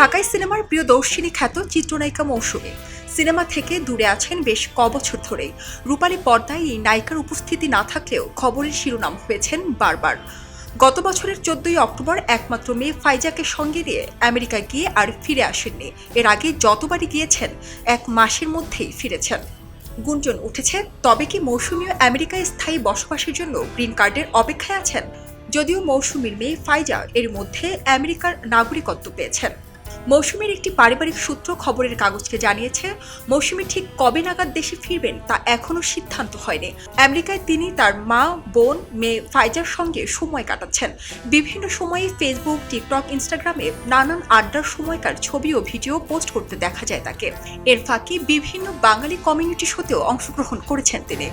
ঢাকাই সিনেমার প্রিয়দর্শিনী খ্যাত চিত্রনায়িকা মৌসুমী সিনেমা থেকে দূরে আছেন বেশ কবছর ধরেই। রূপালী পর্দায় এই নায়িকার উপস্থিতি না থাকলেও খবরের শিরোনাম হয়েছেন বারবার। গত বছরের 14ই অক্টোবর একমাত্র মেয়ে ফাইজাকে সঙ্গে নিয়ে আমেরিকায় গিয়ে আর ফিরে আসেননি। এর আগে যতবারই গিয়েছেন 1 মাসের মধ্যেই ফিরেছেন। গুঞ্জন উঠেছে, তবে কি মৌসুমীও আমেরিকায় স্থায়ী বসবাসের জন্য গ্রিন কার্ডের অপেক্ষায় আছেন? যদিও মৌসুমীর মেয়ে ফাইজা এর মধ্যে আমেরিকার নাগরিকত্ব পেয়েছেন। মৌসুমীর একটি পারিবারিক সূত্র খবরের কাগজকে জানিয়েছে, মৌসুমী ঠিক কবে নাগাদ দেশে ফিরবেন তা এখনও সিদ্ধান্ত হয়নি। আমেরিকায় তিনি তার মা, বোন, মেয়ে ফাইজার সঙ্গে সময় কাটাচ্ছেন। বিভিন্ন সময়ে ফেসবুক, টিকটক, ইনস্টাগ্রামে নানান আড্ডার সময়কার ছবি ও ভিডিও পোস্ট করতে দেখা যায় তাকে। এর ফাঁকে বিভিন্ন বাঙালি কমিউনিটি শোতেও অংশগ্রহণ করেছেন তিনি।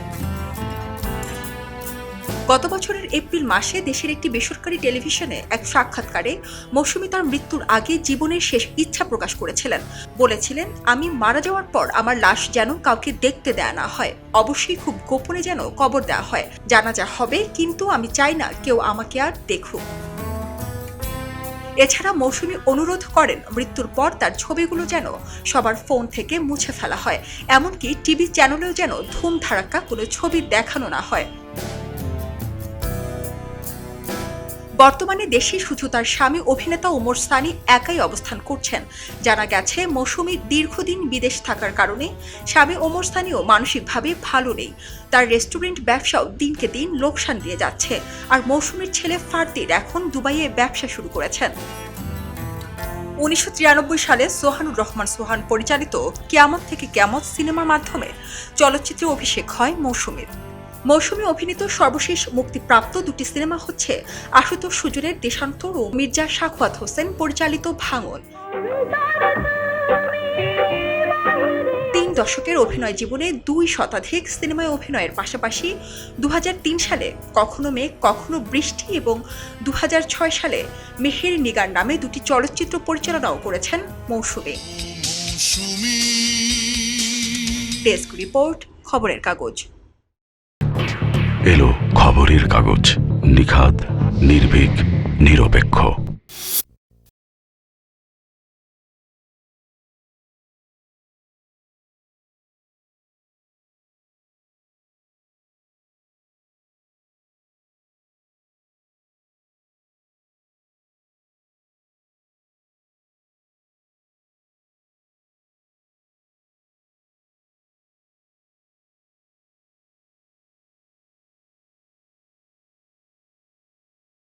গত বছরের এপ্রিল মাসে দেশের একটি বেসরকারি টেলিভিশনে এক সাক্ষাৎকারে মৌসুমী তার মৃত্যুর আগে জীবনের শেষ ইচ্ছা প্রকাশ করেছিলেন। বলেছিলেন, আমি মারা যাওয়ার পর আমার লাশ যেন কাউকে দেখতে দেয়া না হয়, অবশ্যই খুব গোপনে যেন কবর দেওয়া হয়। জানাজা হবে, কিন্তু আমি চাই না কেউ আমাকে আর দেখুক। এছাড়া মৌসুমী অনুরোধ করেন মৃত্যুর পর তার ছবিগুলো যেন সবার ফোন থেকে মুছে ফেলা হয়, এমনকি টিভি চ্যানেলেও যেন ধুম ধাড়াক্কা কোনো ছবি দেখানো না হয়। বর্তমানে দেশে শুধু তার স্বামী অভিনেতা ওমর সানি একাই অবস্থান করছেন। জানা গেছে, মৌসুমী দীর্ঘদিন বিদেশ থাকার কারণে স্বামী ওমর সানিও মানসিকভাবে ভালো নেই। তার রেস্টুরেন্ট ব্যবসাও দিনকে দিন লোকসান দিয়ে যাচ্ছে। আর মৌসুমীর ছেলে ফারদিন এখন দুবাইয়ে ব্যবসা শুরু করেছেন। 1993 সালে সোহানুর রহমান সোহান পরিচালিত কিয়ামত থেকে কিয়ামত সিনেমার মাধ্যমে চলচ্চিত্রে অভিষেক হয় মৌসুমীর। মৌসুমী অভিনীত সর্বশেষ মুক্তিপ্রাপ্ত 2টি সিনেমা হচ্ছে আশুতোষ সুজনের দেশান্তর ও মির্জা সাখাওয়াত হোসেন পরিচালিত ভাঙন। 3 দশকের অভিনয় জীবনে 2 শতাধিক সিনেমায় অভিনয়ের পাশাপাশি 2003 সালে কখনো মেঘ কখনো বৃষ্টি এবং 2006 সালে মেহের নিগার নামে 2টি চলচ্চিত্র পরিচালনাও করেছেন মৌসুমী। ডেস্ক রিপোর্ট, খবরের কাগজ। এলো খবরের কাগজ, নিখাত, নির্ভীক, নিরপেক্ষ।